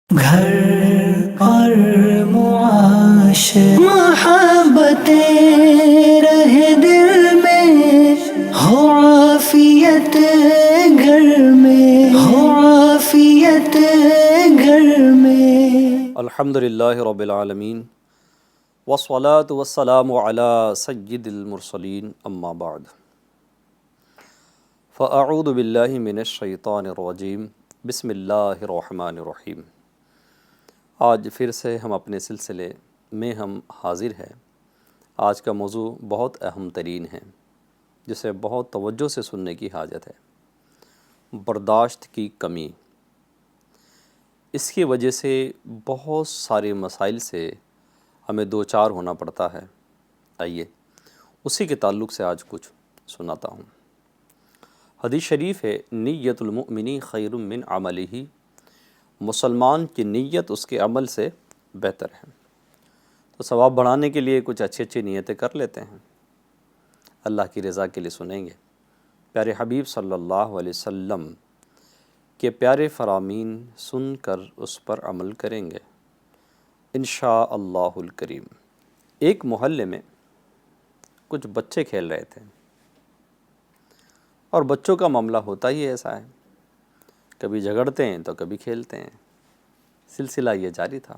گھر پر معاشر محبتیں رہے دل میں، ہو عافیت گھر میں، ہو عافیت گھر میں۔ الحمدللہ رب العالمین والصلاة والسلام علی سید المرسلین اما بعد فاعوذ باللہ من الشیطان الرجیم بسم اللہ الرحمن الرحیم۔ آج پھر سے ہم اپنے سلسلے میں ہم حاضر ہیں۔ آج کا موضوع بہت اہم ترین ہے، جسے بہت توجہ سے سننے کی حاجت ہے۔ برداشت کی کمی۔ اس کی وجہ سے بہت سارے مسائل سے ہمیں دوچار ہونا پڑتا ہے۔ آئیے اسی کے تعلق سے آج کچھ سناتا ہوں۔ حدیث شریف ہے، نیت المؤمن خیر من عملہ، مسلمان کی نیت اس کے عمل سے بہتر ہے۔ تو ثواب بڑھانے کے لیے کچھ اچھی اچھی نیتیں کر لیتے ہیں، اللہ کی رضا کے لیے سنیں گے۔ پیارے حبیب صلی اللہ علیہ وسلم کے پیارے فرامین سن کر اس پر عمل کریں گے انشاءاللہ الکریم۔ ایک محلے میں کچھ بچے کھیل رہے تھے، اور بچوں کا معاملہ ہوتا ہی ایسا ہے، کبھی جھگڑتے ہیں تو کبھی کھیلتے ہیں، سلسلہ یہ جاری تھا۔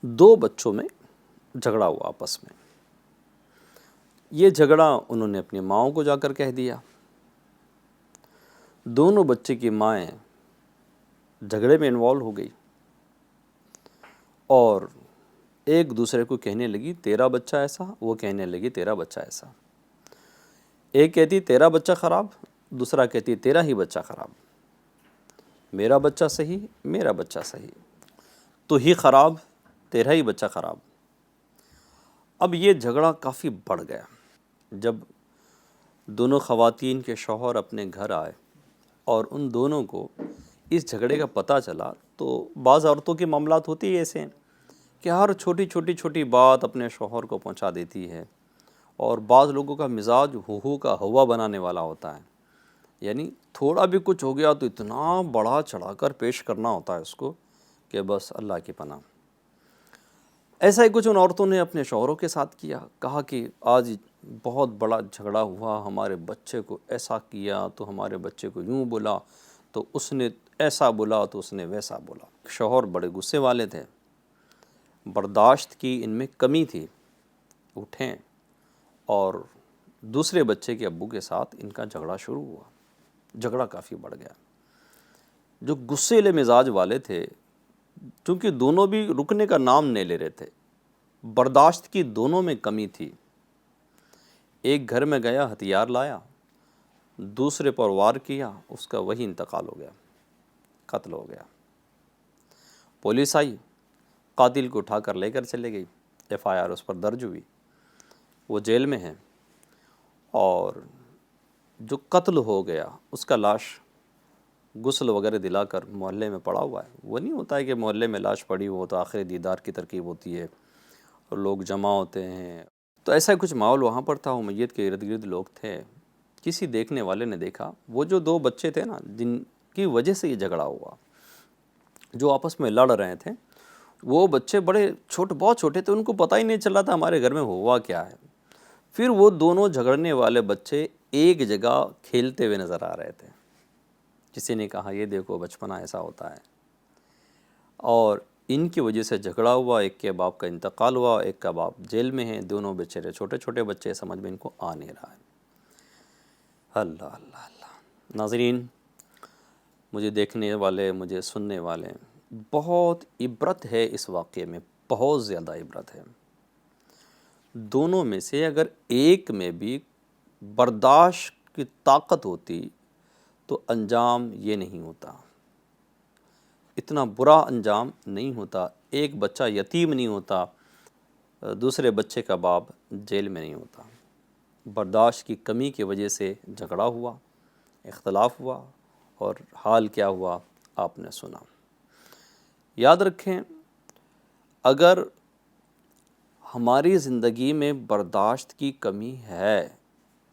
دو بچوں میں جھگڑا ہوا آپس میں۔ یہ جھگڑا انہوں نے اپنی ماؤں کو جا کر کہہ دیا۔ دونوں بچے کی مائیں جھگڑے میں انوالو ہو گئی اور ایک دوسرے کو کہنے لگی تیرا بچہ ایسا، وہ کہنے لگی تیرا بچہ ایسا۔ ایک کہتی تیرا بچہ خراب، دوسرا کہتی تیرا ہی بچہ خراب، میرا بچہ صحیح، میرا بچہ صحیح، تو ہی خراب، تیرا ہی بچہ خراب۔ اب یہ جھگڑا کافی بڑھ گیا۔ جب دونوں خواتین کے شوہر اپنے گھر آئے اور ان دونوں کو اس جھگڑے کا پتہ چلا، تو بعض عورتوں کے معاملات ہوتے ہی ایسے ہیں کہ ہر چھوٹی بات اپنے شوہر کو پہنچا دیتی ہے، اور بعض لوگوں کا مزاج ہو کا ہوا بنانے والا ہوتا ہے، یعنی تھوڑا بھی کچھ ہو گیا تو اتنا بڑا چڑھا کر پیش کرنا ہوتا ہے اس کو کہ بس اللہ کی پناہ۔ ایسا ہی کچھ ان عورتوں نے اپنے شوہروں کے ساتھ کیا، کہا کہ آج بہت بڑا جھگڑا ہوا، ہمارے بچے کو ایسا کیا تو ہمارے بچے کو یوں بولا، تو اس نے ایسا بولا تو اس نے ویسا بولا۔ شوہر بڑے غصے والے تھے، برداشت کی ان میں کمی تھی، اٹھیں اور دوسرے بچے کے ابو کے ساتھ ان کا جھگڑا شروع ہوا۔ جھگڑا کافی بڑھ گیا۔ جو غصے مزاج والے تھے، چونکہ دونوں بھی رکنے کا نام نہیں لے رہے تھے، برداشت کی دونوں میں کمی تھی۔ ایک گھر میں گیا، ہتھیار لایا، دوسرے پر وار کیا، اس کا وہی انتقال ہو گیا، قتل ہو گیا۔ پولیس آئی، قاتل کو اٹھا کر لے کر چلے گئی، ایف آئی آر اس پر درج ہوئی، وہ جیل میں ہے۔ اور جو قتل ہو گیا اس کا لاش غسل وغیرہ دلا کر محلے میں پڑا ہوا ہے۔ وہ نہیں ہوتا ہے کہ محلے میں لاش پڑی ہو تو آخری دیدار کی ترکیب ہوتی ہے اور لوگ جمع ہوتے ہیں، تو ایسا کچھ ماحول وہاں پر تھا۔ وہ میت کے ارد گرد لوگ تھے۔ کسی دیکھنے والے نے دیکھا، وہ جو دو بچے تھے نا جن کی وجہ سے یہ جھگڑا ہوا، جو آپس میں لڑ رہے تھے، وہ بچے بہت چھوٹے تھے، ان کو پتہ ہی نہیں چل رہا تھا ہمارے گھر میں ہوا کیا ہے۔ پھر وہ دونوں جھگڑنے والے بچے ایک جگہ کھیلتے ہوئے نظر آ رہے تھے۔ کسی نے کہا یہ دیکھو بچپنا ایسا ہوتا ہے، اور ان کی وجہ سے جھگڑا ہوا، ایک کے باپ کا انتقال ہوا، ایک کا باپ جیل میں ہے، دونوں بیچارے چھوٹے بچے، سمجھ میں ان کو آ نہیں رہا ہے۔ اللہ اللہ اللہ۔ ناظرین، مجھے دیکھنے والے، مجھے سننے والے، بہت عبرت ہے اس واقعے میں، بہت زیادہ عبرت ہے۔ دونوں میں سے اگر ایک میں بھی برداشت کی طاقت ہوتی تو انجام یہ نہیں ہوتا، اتنا برا انجام نہیں ہوتا، ایک بچہ یتیم نہیں ہوتا، دوسرے بچے کا باپ جیل میں نہیں ہوتا۔ برداشت کی کمی کی وجہ سے جھگڑا ہوا، اختلاف ہوا، اور حال کیا ہوا آپ نے سنا۔ یاد رکھیں، اگر ہماری زندگی میں برداشت کی کمی ہے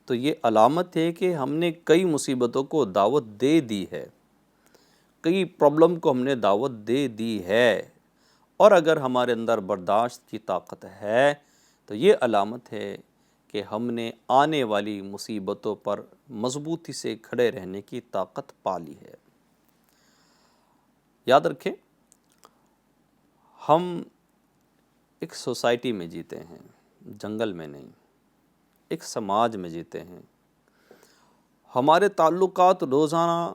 تو یہ علامت ہے کہ ہم نے کئی مصیبتوں کو دعوت دے دی ہے، کئی پرابلم کو ہم نے دعوت دے دی ہے، اور اگر ہمارے اندر برداشت کی طاقت ہے تو یہ علامت ہے کہ ہم نے آنے والی مصیبتوں پر مضبوطی سے کھڑے رہنے کی طاقت پا لی ہے۔ یاد رکھیں، ہم ایک سوسائٹی میں جیتے ہیں، جنگل میں نہیں، ایک سماج میں جیتے ہیں۔ ہمارے تعلقات روزانہ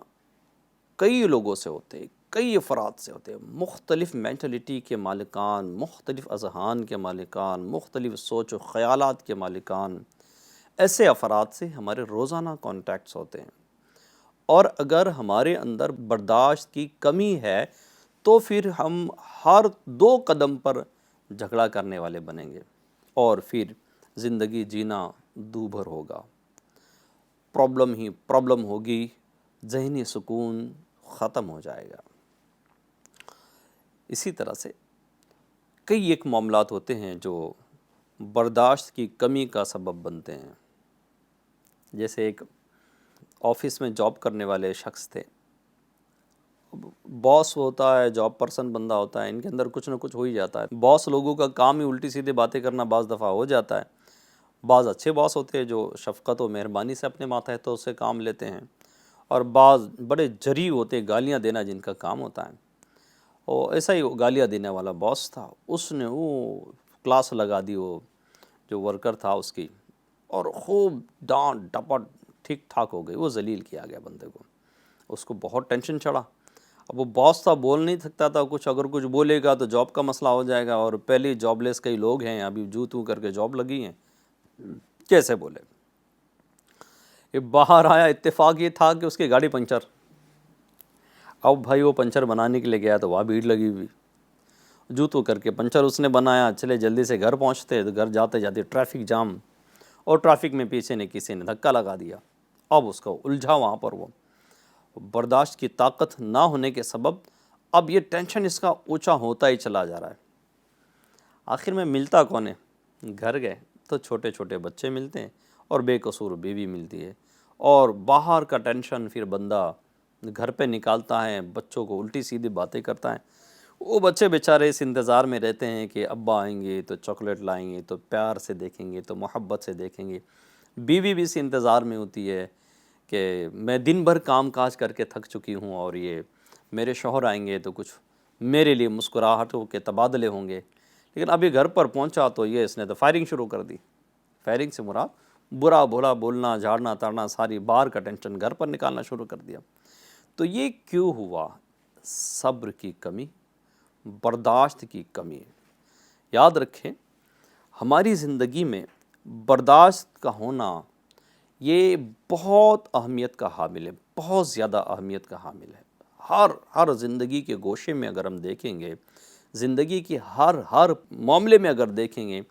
کئی لوگوں سے ہوتے ہیں، کئی افراد سے ہوتے ہیں، مختلف مینٹلٹی کے مالکان، مختلف اذہان کے مالکان، مختلف سوچ و خیالات کے مالکان، ایسے افراد سے ہمارے روزانہ کانٹیکٹس ہوتے ہیں۔ اور اگر ہمارے اندر برداشت کی کمی ہے تو پھر ہم ہر 2 قدم پر جھگڑا کرنے والے بنیں گے، اور پھر زندگی جینا دوبھر ہوگا، پرابلم ہی پرابلم ہوگی، ذہنی سکون ختم ہو جائے گا۔ اسی طرح سے کئی ایک معاملات ہوتے ہیں جو برداشت کی کمی کا سبب بنتے ہیں۔ جیسے ایک آفس میں جاب کرنے والے شخص تھے، باس ہوتا ہے، جاب پرسن بندہ ہوتا ہے، ان کے اندر کچھ نہ کچھ ہو ہی جاتا ہے۔ باس لوگوں کا کام ہی الٹی سیدھی باتیں کرنا بعض دفعہ ہو جاتا ہے۔ بعض اچھے باس ہوتے ہیں جو شفقت و مہربانی سے اپنے ماتحتوں سے کام لیتے ہیں، اور بعض بڑے جری ہوتے ہیں، گالیاں دینا جن کا کام ہوتا ہے۔ اور ایسا ہی گالیاں دینے والا باس تھا، اس نے وہ کلاس لگا دی وہ جو ورکر تھا اس کی، اور خوب ڈانٹ ڈپٹ ٹھیک ٹھاک ہو گئی، وہ ذلیل کیا گیا بندے کو۔ اس کو بہت ٹینشن چڑھا۔ اب وہ باس تھا، بول نہیں سکتا تھا کچھ، اگر کچھ بولے گا تو جاب کا مسئلہ ہو جائے گا، اور پہلے جاب لیس کئی لوگ ہیں، ابھی جو کر کے جاب لگی ہیں، کیسے بولے؟ یہ باہر آیا، اتفاق یہ تھا کہ اس کی گاڑی پنچر۔ اب بھائی وہ پنچر بنانے کے لیے گیا تو وہاں بھیڑ لگی ہوئی، جو کر کے پنچر اس نے بنایا، چلے جلدی سے گھر پہنچتے، تو گھر جاتے جاتے ٹریفک جام، اور ٹریفک میں پیچھے نے کسی نے دھکا لگا دیا۔ اب اس کو الجھا وہاں پر، وہ برداشت کی طاقت نہ ہونے کے سبب اب یہ ٹینشن اس کا اونچا ہوتا ہی چلا جا رہا ہے۔ آخر میں ملتا کون ہے؟ گھر گئے تو چھوٹے چھوٹے بچے ملتے ہیں، اور بے قصور بیوی ملتی ہے، اور باہر کا ٹینشن پھر بندہ گھر پہ نکالتا ہے، بچوں کو الٹی سیدھی باتیں کرتا ہے۔ وہ بچے بیچارے اس انتظار میں رہتے ہیں کہ ابا آئیں گے تو چاکلیٹ لائیں گے، تو پیار سے دیکھیں گے، تو محبت سے دیکھیں گے۔ بیوی بھی اس انتظار میں ہوتی ہے کہ میں دن بھر کام کاج کر کے تھک چکی ہوں، اور یہ میرے شوہر آئیں گے تو کچھ میرے لیے مسکراہٹوں کے تبادلے ہوں گے۔ لیکن ابھی گھر پر پہنچا تو یہ اس نے تو فائرنگ شروع کر دی۔ فائرنگ سے مراد برا بھلا بولنا، جھاڑنا تاڑنا، ساری بار کا ٹینشن گھر پر نکالنا شروع کر دیا۔ تو یہ کیوں ہوا؟ صبر کی کمی، برداشت کی کمی۔ یاد رکھیں، ہماری زندگی میں برداشت کا ہونا یہ بہت اہمیت کا حامل ہے، بہت زیادہ اہمیت کا حامل ہے۔ ہر زندگی کے گوشے میں اگر ہم دیکھیں گے، زندگی کی ہر معاملے میں اگر دیکھیں گے،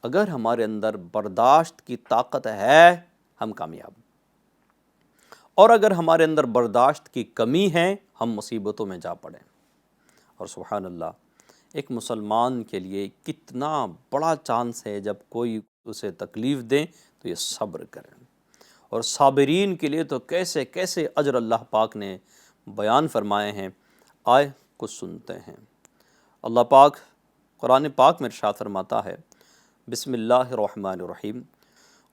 اگر ہمارے اندر برداشت کی طاقت ہے، ہم کامیاب۔ اور اگر ہمارے اندر برداشت کی کمی ہے، ہم مصیبتوں میں جا پڑیں۔ اور سبحان اللہ، ایک مسلمان کے لیے کتنا بڑا چانس ہے جب کوئی اسے تکلیف دیں تو یہ صبر کریں۔ اور صابرین کے لیے تو کیسے کیسے اجر اللہ پاک نے بیان فرمائے ہیں، آئے کچھ سنتے ہیں۔ اللہ پاک قرآن پاک میں ارشاد فرماتا ہے، بسم اللہ الرحمن الرحیم،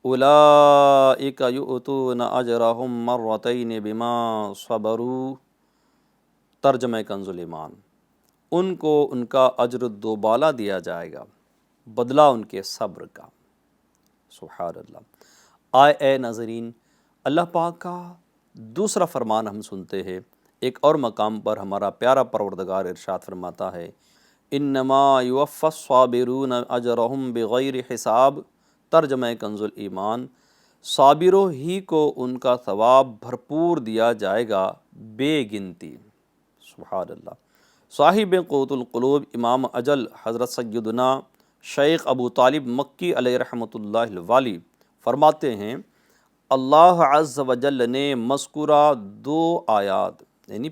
اولئک یؤتون اجرہم مرتین بما صبروا، ترجمہ کنز ایمان، ان کو ان کا اجر دوبالا دیا جائے گا، بدلہ ان کے صبر کا۔ سبحان اللہ۔ اے ناظرین، اللہ پاک کا دوسرا فرمان ہم سنتے ہیں۔ ایک اور مقام پر ہمارا پیارا پروردگار ارشاد فرماتا ہے، انما یوفی الصابرون اجرہم بغیر حساب، ترجمہ کنز ایمان، صابروں ہی کو ان کا ثواب بھرپور دیا جائے گا بے گنتی۔ سبحان اللہ۔ صاحب قوت القلوب امام اجل حضرت سیدنا شیخ ابو طالب مکی علیہ رحمۃ اللہ الوالی فرماتے ہیں، اللہ عز و جل نے مذکورہ 2 آیات، یعنی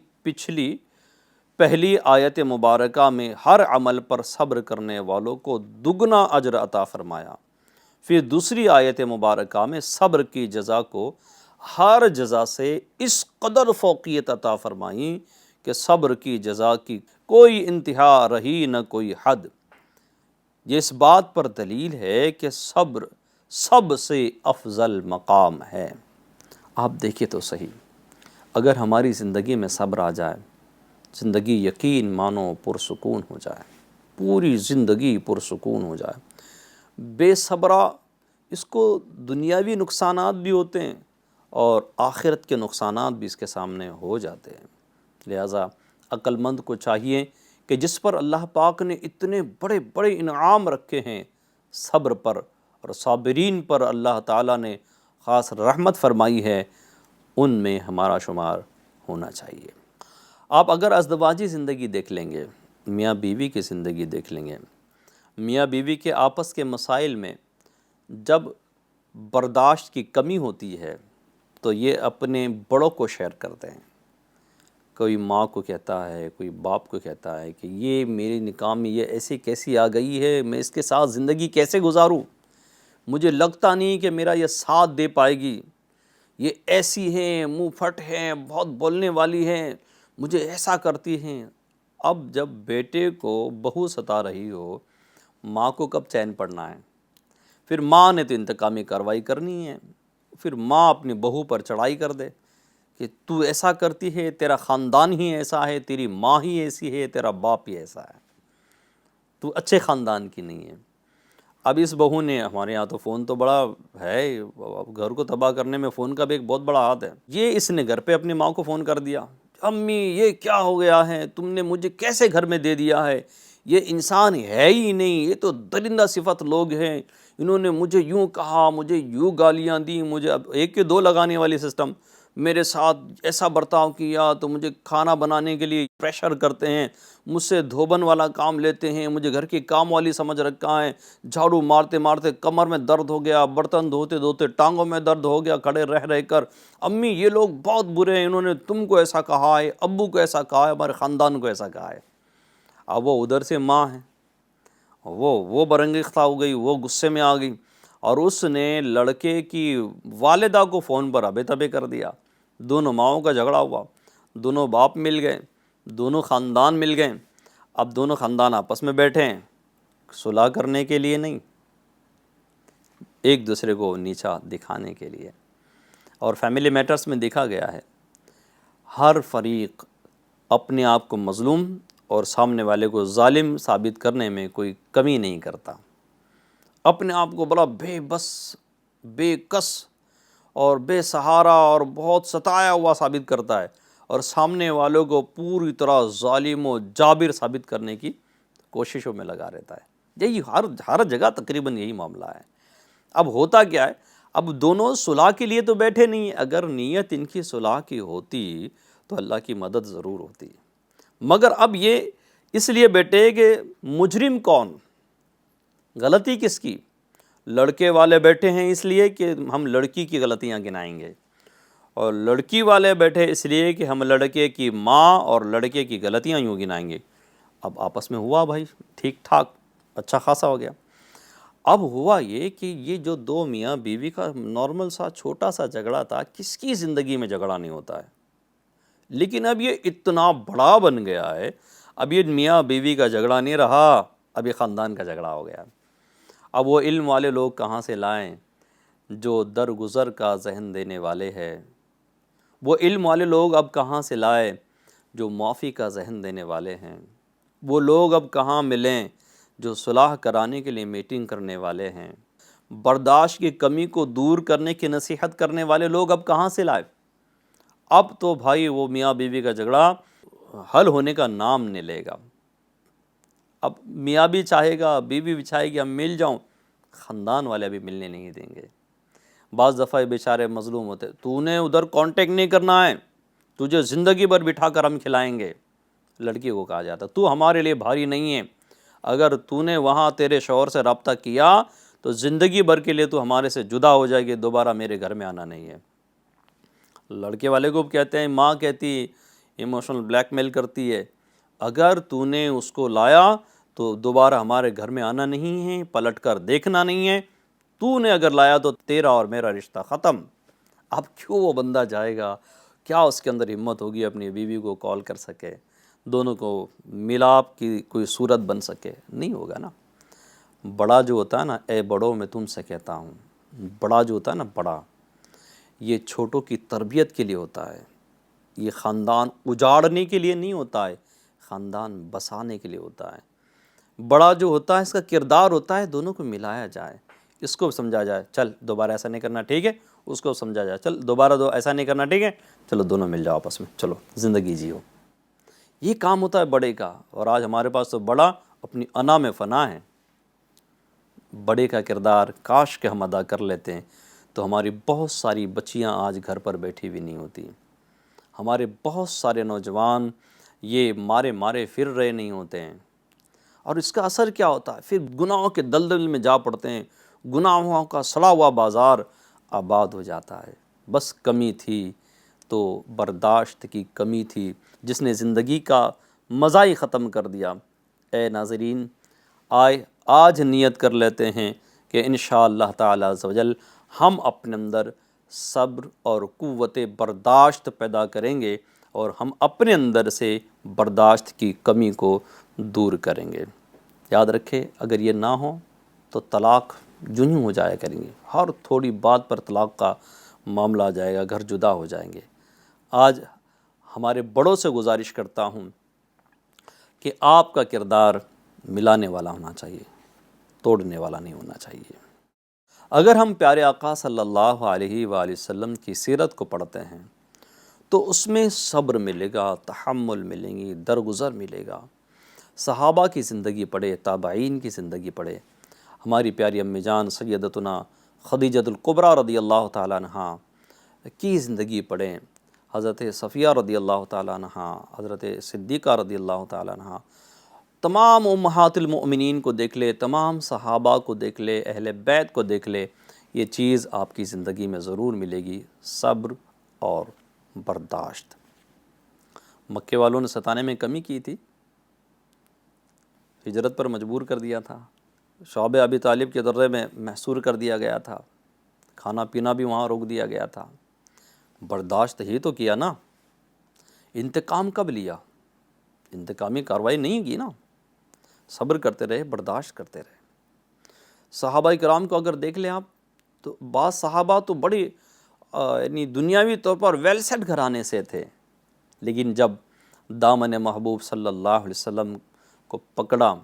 پہلی آیت مبارکہ میں ہر عمل پر صبر کرنے والوں کو دگنا اجر عطا فرمایا۔ پھر دوسری آیت مبارکہ میں صبر کی جزا کو ہر جزا سے اس قدر فوقیت عطا فرمائی کہ صبر کی جزا کی کوئی انتہا رہی نہ کوئی حد۔ یہ اس بات پر دلیل ہے کہ صبر سب سے افضل مقام ہے۔ آپ دیکھیں تو صحیح، اگر ہماری زندگی میں صبر آ جائے، زندگی یقین مانو پرسکون ہو جائے، پوری زندگی پرسکون ہو جائے۔ بے صبرا اس کو دنیاوی نقصانات بھی ہوتے ہیں اور آخرت کے نقصانات بھی اس کے سامنے ہو جاتے ہیں۔ لہٰذا عقل مند کو چاہیے کہ جس پر اللہ پاک نے اتنے بڑے بڑے انعام رکھے ہیں، صبر پر اور صابرین پر اللہ تعالیٰ نے خاص رحمت فرمائی ہے، ان میں ہمارا شمار ہونا چاہیے۔ آپ اگر ازدواجی زندگی دیکھ لیں گے، میاں بیوی کی زندگی دیکھ لیں گے، میاں بیوی کے آپس کے مسائل میں جب برداشت کی کمی ہوتی ہے تو یہ اپنے بڑوں کو شیئر کرتے ہیں۔ کوئی ماں کو کہتا ہے، کوئی باپ کو کہتا ہے کہ یہ میری نکاح میں یہ ایسی کیسی آ گئی ہے، میں اس کے ساتھ زندگی کیسے گزاروں، مجھے لگتا نہیں کہ میرا یہ ساتھ دے پائے گی، یہ ایسی ہیں، منہ پھٹ ہیں، بہت بولنے والی ہیں، مجھے ایسا کرتی ہیں۔ اب جب بیٹے کو بہو ستا رہی ہو، ماں کو کب چین پڑنا ہے؟ پھر ماں نے تو انتقامی کارروائی کرنی ہے، پھر ماں اپنی بہو پر چڑھائی کر دے کہ تو ایسا کرتی ہے، تیرا خاندان ہی ایسا ہے، تیری ماں ہی ایسی ہے، تیرا باپ ہی ایسا ہے، تو اچھے خاندان کی نہیں ہے۔ اب اس بہو نے، ہمارے یہاں تو فون تو بڑا ہے، گھر کو تباہ کرنے میں فون کا بھی ایک بہت بڑا ہاتھ ہے، یہ اس نے گھر پہ اپنی ماں کو فون کر دیا، امی یہ کیا ہو گیا ہے، تم نے مجھے کیسے گھر میں دے دیا ہے، یہ انسان ہے ہی نہیں، یہ تو درندہ صفت لوگ ہیں، انہوں نے مجھے یوں کہا، مجھے یوں گالیاں دیں، مجھے اب ایک کے دو لگانے والی سسٹم، میرے ساتھ ایسا برتاؤ کیا، تو مجھے کھانا بنانے کے لیے پریشر کرتے ہیں، مجھ سے دھوبن والا کام لیتے ہیں، مجھے گھر کی کام والی سمجھ رکھا ہے، جھاڑو مارتے مارتے کمر میں درد ہو گیا، برتن دھوتے دھوتے ٹانگوں میں درد ہو گیا کھڑے رہ رہ کر، امی یہ لوگ بہت برے ہیں، انہوں نے تم کو ایسا کہا ہے، ابو کو ایسا کہا ہے، ہمارے خاندان کو ایسا کہا ہے۔ اب وہ ادھر سے ماں ہے، وہ برنگیختہ ہو گئی، وہ غصے میں آ گئی، اور اس نے لڑکے کی والدہ کو فون پر ابے تبے کر دیا۔ دونوں ماؤں کا جھگڑا ہوا، دونوں باپ مل گئے، دونوں خاندان مل گئے، اب دونوں خاندان آپس میں بیٹھے ہیں، صلح کرنے کے لیے نہیں، ایک دوسرے کو نیچا دکھانے کے لیے۔ اور فیملی میٹرز میں دیکھا گیا ہے، ہر فریق اپنے آپ کو مظلوم اور سامنے والے کو ظالم ثابت کرنے میں کوئی کمی نہیں کرتا، اپنے آپ کو بڑا بے بس، بے کس اور بے سہارا اور بہت ستایا ہوا ثابت کرتا ہے، اور سامنے والوں کو پوری طرح ظالم و جابر ثابت کرنے کی کوششوں میں لگا رہتا ہے۔ یہی ہر جگہ تقریباً یہی معاملہ ہے۔ اب ہوتا کیا ہے، اب دونوں صلح کے لیے تو بیٹھے نہیں، اگر نیت ان کی صلح کی ہوتی تو اللہ کی مدد ضرور ہوتی، مگر اب یہ اس لیے بیٹھے کہ مجرم کون، غلطی کس کی؟ لڑکے والے بیٹھے ہیں اس لیے کہ ہم لڑکی کی غلطیاں گنائیں گے، اور لڑکی والے بیٹھے اس لیے کہ ہم لڑکے کی ماں اور لڑکے کی غلطیاں یوں گنائیں گے۔ اب آپس میں ہوا بھائی ٹھیک ٹھاک، اچھا خاصا ہو گیا۔ اب ہوا یہ کہ یہ جو دو میاں بیوی کا نارمل سا چھوٹا سا جھگڑا تھا، کس کی زندگی میں جھگڑا نہیں ہوتا ہے، لیکن اب یہ اتنا بڑا بن گیا ہے، اب یہ میاں بیوی کا جھگڑا نہیں رہا، اب یہ خاندان کا جھگڑا ہو گیا۔ اب وہ علم والے لوگ کہاں سے لائیں جو درگزر کا ذہن دینے والے ہیں، وہ علم والے لوگ اب کہاں سے لائے جو معافی کا ذہن دینے والے ہیں، وہ لوگ اب کہاں ملیں جو صلح کرانے کے لیے میٹنگ کرنے والے ہیں، برداشت کی کمی کو دور کرنے کی نصیحت کرنے والے لوگ اب کہاں سے لائے؟ اب تو بھائی وہ میاں بیوی کا جھگڑا حل ہونے کا نام نہیں لے گا۔ اب میاں بھی چاہے گا، بیوی بھی چاہے گی ہم مل جاؤں، خاندان والے بھی ملنے نہیں دیں گے۔ بعض دفعہ بیچارے مظلوم ہوتے، تو نے ادھر کانٹیکٹ نہیں کرنا ہے، تجھے زندگی بھر بٹھا کر ہم کھلائیں گے۔ لڑکی کو کہا جاتا تو ہمارے لیے بھاری نہیں ہے، اگر تو نے وہاں تیرے شوہر سے رابطہ کیا تو زندگی بھر کے لیے تو ہمارے سے جدا ہو جائے گی، دوبارہ میرے گھر میں آنا نہیں ہے۔ لڑکے والے کو کہتے ہیں، ماں کہتی ایموشنل بلیک میل کرتی ہے، اگر تو نے اس کو لایا تو دوبارہ ہمارے گھر میں آنا نہیں ہے، پلٹ کر دیکھنا نہیں ہے، تو نے اگر لایا تو تیرا اور میرا رشتہ ختم۔ اب کیوں وہ بندہ جائے گا، کیا اس کے اندر ہمت ہوگی اپنی بیوی کو کال کر سکے، دونوں کو ملاپ کی کوئی صورت بن سکے؟ نہیں ہوگا نا۔ بڑا جو ہوتا ہے نا، اے بڑوں میں تم سے کہتا ہوں، بڑا جو ہوتا ہے نا، بڑا، یہ چھوٹوں کی تربیت کے لیے ہوتا ہے، یہ خاندان اجاڑنے کے لیے نہیں ہوتا ہے، خاندان بسانے کے لیے ہوتا ہے۔ بڑا جو ہوتا ہے اس کا کردار ہوتا ہے دونوں کو ملایا جائے، اس کو سمجھا جائے چل دوبارہ ایسا نہیں کرنا، ٹھیک ہے، اس کو سمجھا جائے چل دوبارہ ایسا نہیں کرنا، ٹھیک ہے، چلو دونوں مل جاؤ آپس میں، چلو زندگی جیو۔ یہ کام ہوتا ہے بڑے کا۔ اور آج ہمارے پاس تو بڑا اپنی انا میں فنا ہے۔ بڑے کا کردار کاش کہ ہم ادا کر لیتے ہیں تو ہماری بہت ساری بچیاں آج گھر پر بیٹھی ہوئی نہیں ہوتی، ہمارے بہت سارے نوجوان یہ مارے مارے پھر رہے نہیں ہوتے ہیں۔ اور اس کا اثر کیا ہوتا ہے؟ پھر گناہوں کے دلدل میں جا پڑتے ہیں، گناہوں کا سڑا ہوا بازار آباد ہو جاتا ہے۔ بس کمی تھی تو برداشت کی کمی تھی جس نے زندگی کا مزہ ہی ختم کر دیا۔ اے ناظرین، آج نیت کر لیتے ہیں کہ انشاءاللہ تعالی عز و جل ہم اپنے اندر صبر اور قوت برداشت پیدا کریں گے اور ہم اپنے اندر سے برداشت کی کمی کو دور کریں گے۔ یاد رکھے اگر یہ نہ ہو تو طلاق یوں ہو جایا کریں گے، ہر تھوڑی بات پر طلاق کا معاملہ آ جائے گا، گھر جدا ہو جائیں گے۔ آج ہمارے بڑوں سے گزارش کرتا ہوں کہ آپ کا کردار ملانے والا ہونا چاہیے، توڑنے والا نہیں ہونا چاہیے۔ اگر ہم پیارے آقا صلی اللہ علیہ وآلہ وسلم کی سیرت کو پڑھتے ہیں تو اس میں صبر ملے گا، تحمل ملیں گی، درگزر ملے گا۔ صحابہ کی زندگی پڑھے، تابعین کی زندگی پڑھے، ہماری پیاری امی جان سیدتنا خدیجۃ الکبریٰ رضی اللہ تعالیٰ عنہا کی زندگی پڑھیں، حضرت صفیہ رضی اللہ تعالیٰ عنہا، حضرت صدیقہ رضی اللہ تعالیٰ عنہا، تمام امہات المؤمنین کو دیکھ لے، تمام صحابہ کو دیکھ لے، اہل بیت کو دیکھ لے، یہ چیز آپ کی زندگی میں ضرور ملے گی، صبر اور برداشت۔ مکے والوں نے ستانے میں کمی کی تھی، ہجرت پر مجبور کر دیا تھا، شعب ابی طالب کے درے میں محصور کر دیا گیا تھا، کھانا پینا بھی وہاں روک دیا گیا تھا۔ برداشت ہی تو کیا نا، انتقام کب لیا؟ انتقامی کارروائی نہیں کی نا، صبر کرتے رہے، برداشت کرتے رہے۔ صحابہ کرام کو اگر دیکھ لیں آپ تو بعض صحابہ تو بڑی یعنی دنیاوی طور پر ویل سیٹ گھرانے سے تھے، لیکن جب دامن محبوب صلی اللہ علیہ وسلم کو پکڑا،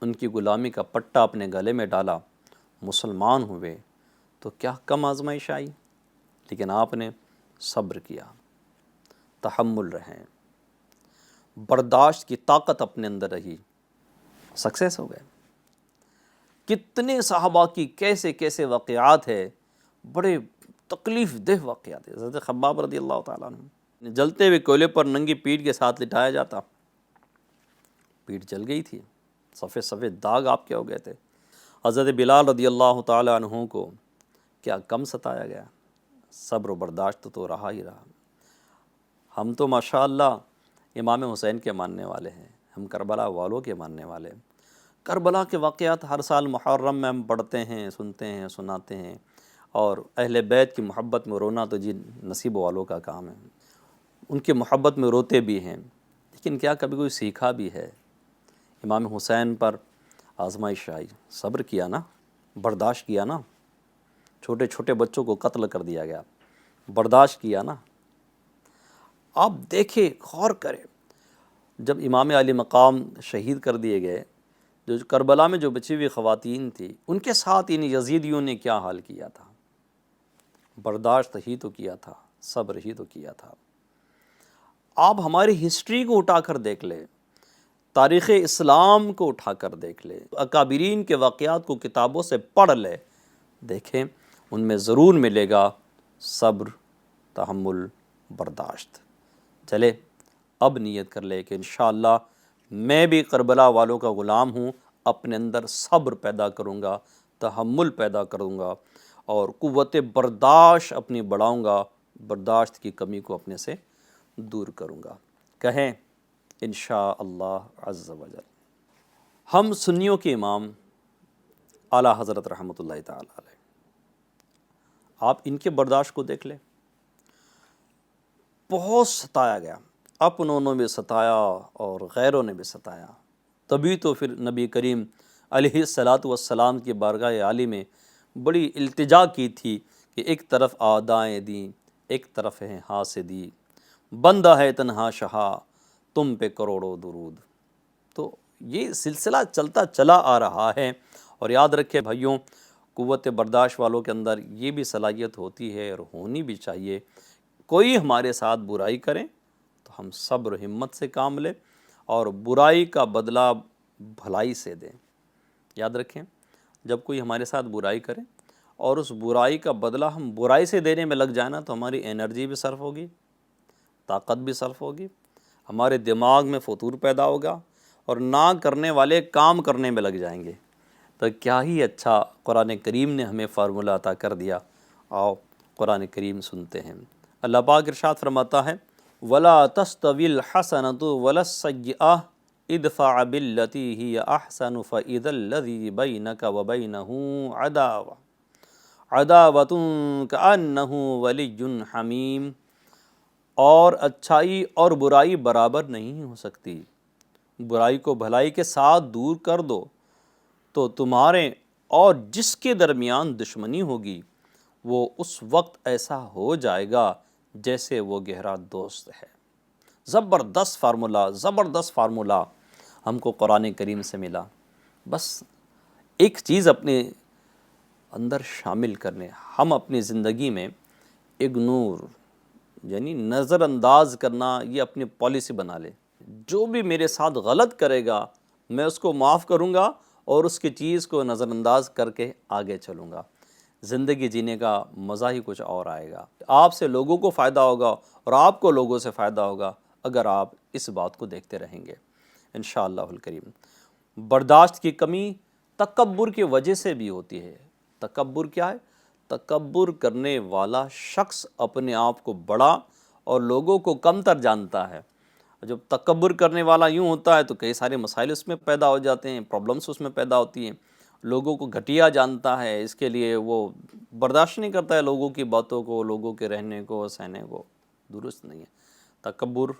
ان کی غلامی کا پٹا اپنے گلے میں ڈالا، مسلمان ہوئے تو کیا کم آزمائش آئی، لیکن آپ نے صبر کیا، تحمل رہیں، برداشت کی طاقت اپنے اندر رہی، سکسیس ہو گئے۔ کتنے صحابہ کی کیسے کیسے واقعات ہے، بڑے تکلیف دہ واقعات ہے۔ حضرت خباب رضی اللہ تعالیٰ عنہ جلتے ہوئے کوئلے پر ننگی پیٹھ کے ساتھ لٹایا جاتا، پیٹھ جل گئی تھی، سفید سفید داغ آپ کے ہو گئے تھے۔ حضرت بلال رضی اللہ تعالیٰ عنہ کو کیا کم ستایا گیا، صبر و برداشت تو رہا ہی رہا۔ ہم تو ماشاءاللہ امام حسین کے ماننے والے ہیں، ہم کربلا والوں کے ماننے والے ہیں۔ کربلا کے واقعات ہر سال محرم میں ہم پڑھتے ہیں، سنتے ہیں، سناتے ہیں، اور اہل بیت کی محبت میں رونا تو جی نصیب والوں کا کام ہے، ان کی محبت میں روتے بھی ہیں، لیکن کیا کبھی کوئی سیکھا بھی ہے؟ امام حسین پر آزمائش آئی، صبر کیا نا، برداشت کیا نا، چھوٹے چھوٹے بچوں کو قتل کر دیا گیا، برداشت کیا نا۔ آپ دیکھیں، غور کریں، جب امام علی مقام شہید کر دیے گئے، جو کربلا میں جو بچی ہوئی خواتین تھی، ان کے ساتھ ان یزیدیوں نے کیا حال کیا تھا، برداشت ہی تو کیا تھا، صبر ہی تو کیا تھا۔ آپ ہماری ہسٹری کو اٹھا کر دیکھ لیں، تاریخ اسلام کو اٹھا کر دیکھ لیں، اکابرین کے واقعات کو کتابوں سے پڑھ لیں، دیکھیں ان میں ضرور ملے گا صبر، تحمل، برداشت۔ چلے اب نیت کر لے کہ انشاءاللہ میں بھی کربلا والوں کا غلام ہوں، اپنے اندر صبر پیدا کروں گا، تحمل پیدا کروں گا، اور قوت برداشت اپنی بڑھاؤں گا، برداشت کی کمی کو اپنے سے دور کروں گا۔ کہیں انشاءاللہ عز و جل۔ ہم سنیوں کے امام اعلیٰ حضرت رحمۃ اللہ تعالی علیہ، آپ ان کے برداشت کو دیکھ لیں، بہت ستایا گیا، اپنوں نے بھی ستایا اور غیروں نے بھی ستایا۔ تبھی تو پھر نبی کریم علیہ الصلاۃ والسلام کی بارگاہ عالی میں بڑی التجا کی تھی کہ ایک طرف اعدائیں دیں، ایک طرف ہے حاسدی، بندہ ہے تنہا شہا، تم پہ کروڑوں درود۔ تو یہ سلسلہ چلتا چلا آ رہا ہے، اور یاد رکھے بھائیوں، قوت برداشت والوں کے اندر یہ بھی صلاحیت ہوتی ہے اور ہونی بھی چاہیے، کوئی ہمارے ساتھ برائی کریں تو ہم صبر و ہمت سے کام لیں اور برائی کا بدلہ بھلائی سے دیں۔ یاد رکھیں، جب کوئی ہمارے ساتھ برائی کرے اور اس برائی کا بدلہ ہم برائی سے دینے میں لگ جائیں نا، تو ہماری انرجی بھی صرف ہوگی، طاقت بھی صرف ہوگی، ہمارے دماغ میں فتور پیدا ہوگا اور نہ کرنے والے کام کرنے میں لگ جائیں گے۔ تو کیا ہی اچھا قرآن کریم نے ہمیں فارمولہ عطا کر دیا۔ آؤ قرآن کریم سنتے ہیں۔ اللہ پاک ارشاد فرماتا ہے وَلَا تَسْتَوِي الْحَسَنَةُ وَلَا السَّيِّئَةُ ادْفَعْ بِالَّتِي هِيَ أَحْسَنُ فَإِذَا الَّذِي بَيْنَكَ وَبَيْنَهُ عَدَاوَةٌ كَأَنَّهُ وَلِيٌّ حَمِيمٌ۔ اور اچھائی اور برائی برابر نہیں ہو سکتی، برائی کو بھلائی کے ساتھ دور کر دو تو تمہارے اور جس کے درمیان دشمنی ہوگی وہ اس وقت ایسا ہو جائے گا جیسے وہ گہرا دوست ہے۔ زبردست فارمولہ ہم کو قرآن کریم سے ملا۔ بس ایک چیز اپنے اندر شامل کرنے، ہم اپنی زندگی میں اگنور یعنی نظر انداز کرنا یہ اپنی پالیسی بنا لے۔ جو بھی میرے ساتھ غلط کرے گا میں اس کو معاف کروں گا اور اس کی چیز کو نظر انداز کر کے آگے چلوں گا۔ زندگی جینے کا مزہ ہی کچھ اور آئے گا۔ آپ سے لوگوں کو فائدہ ہوگا اور آپ کو لوگوں سے فائدہ ہوگا اگر آپ اس بات کو دیکھتے رہیں گے انشاءاللہ الکریم۔ برداشت کی کمی تکبر کی وجہ سے بھی ہوتی ہے۔ تکبر کیا ہے؟ تکبر کرنے والا شخص اپنے آپ کو بڑا اور لوگوں کو کمتر جانتا ہے۔ جب تکبر کرنے والا یوں ہوتا ہے تو کئی سارے مسائل اس میں پیدا ہو جاتے ہیں، پرابلمس اس میں پیدا ہوتی ہیں، لوگوں کو گھٹیا جانتا ہے، اس کے لیے وہ برداشت نہیں کرتا ہے لوگوں کی باتوں کو، لوگوں کے رہنے کو سہنے کو۔ درست نہیں ہے۔ تکبر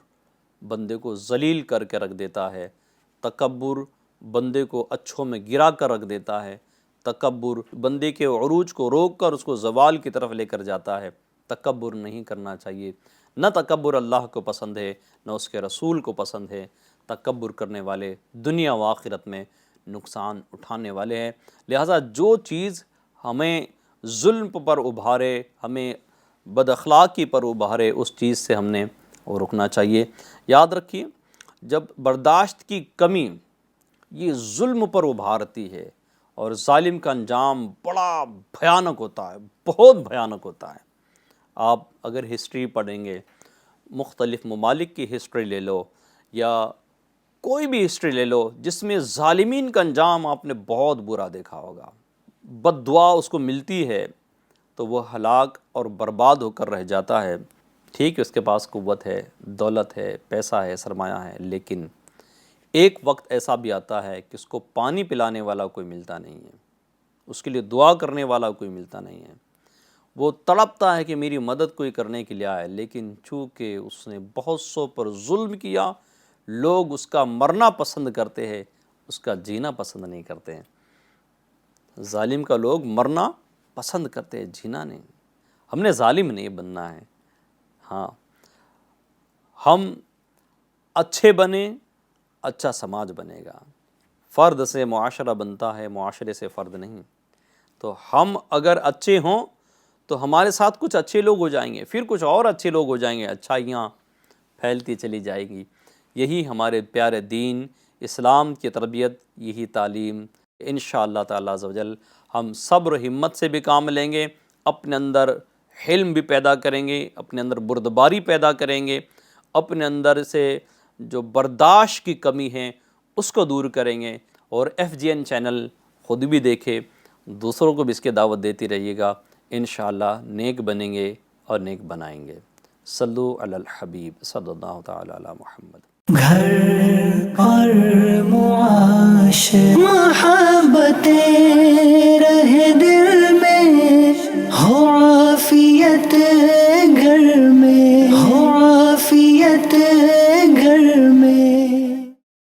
بندے کو ذلیل کر کے رکھ دیتا ہے، تکبر بندے کو اچھوں میں گرا کر رکھ دیتا ہے، تکبر بندے کے عروج کو روک کر اس کو زوال کی طرف لے کر جاتا ہے۔ تکبر نہیں کرنا چاہیے، نہ تکبر اللہ کو پسند ہے نہ اس کے رسول کو پسند ہے۔ تکبر کرنے والے دنیا و آخرت میں نقصان اٹھانے والے ہیں۔ لہٰذا جو چیز ہمیں ظلم پر ابھارے، ہمیں بد اخلاقی پر ابھارے، اس چیز سے ہم نے وہ رکنا چاہیے۔ یاد رکھیے، جب برداشت کی کمی یہ ظلم پر ابھارتی ہے اور ظالم کا انجام بڑا بھیانک ہوتا ہے، بہت بھیانک ہوتا ہے۔ آپ اگر ہسٹری پڑھیں گے، مختلف ممالک کی ہسٹری لے لو یا کوئی بھی ہسٹری لے لو جس میں ظالمین کا انجام آپ نے بہت برا دیکھا ہوگا، بد دعا اس کو ملتی ہے تو وہ ہلاک اور برباد ہو کر رہ جاتا ہے۔ ٹھیک ہے، اس کے پاس قوت ہے، دولت ہے، پیسہ ہے، سرمایہ ہے، لیکن ایک وقت ایسا بھی آتا ہے کہ اس کو پانی پلانے والا کوئی ملتا نہیں ہے، اس کے لیے دعا کرنے والا کوئی ملتا نہیں ہے۔ وہ تڑپتا ہے کہ میری مدد کوئی کرنے کے لیے آئے، لیکن چونکہ اس نے بہت سو پر ظلم کیا، لوگ اس کا مرنا پسند کرتے ہیں، اس کا جینا پسند نہیں کرتے ہیں۔ ظالم کا لوگ مرنا پسند کرتے ہیں، جینا نہیں۔ ہم نے ظالم نہیں بننا ہے، ہاں ہم اچھے بنیں، اچھا سماج بنے گا۔ فرد سے معاشرہ بنتا ہے، معاشرے سے فرد نہیں۔ تو ہم اگر اچھے ہوں تو ہمارے ساتھ کچھ اچھے لوگ ہو جائیں گے، پھر کچھ اور اچھے لوگ ہو جائیں گے، اچھائیاں پھیلتی چلی جائے گی۔ یہی ہمارے پیارے دین اسلام کی تربیت، یہی تعلیم۔ انشاءاللہ تعالی عز و جل ہم صبر و ہمت سے بھی کام لیں گے، اپنے اندر حلم بھی پیدا کریں گے، اپنے اندر بردباری پیدا کریں گے، اپنے اندر سے جو برداشت کی کمی ہے اس کو دور کریں گے، اور FGN چینل خود بھی دیکھے، دوسروں کو بھی اس کے دعوت دیتی رہیے گا۔ انشاءاللہ نیک بنیں گے اور نیک بنائیں گے۔ صلو علی الحبیب صلی اللہ تعالی علی محمد۔ گھر اور معاشرہ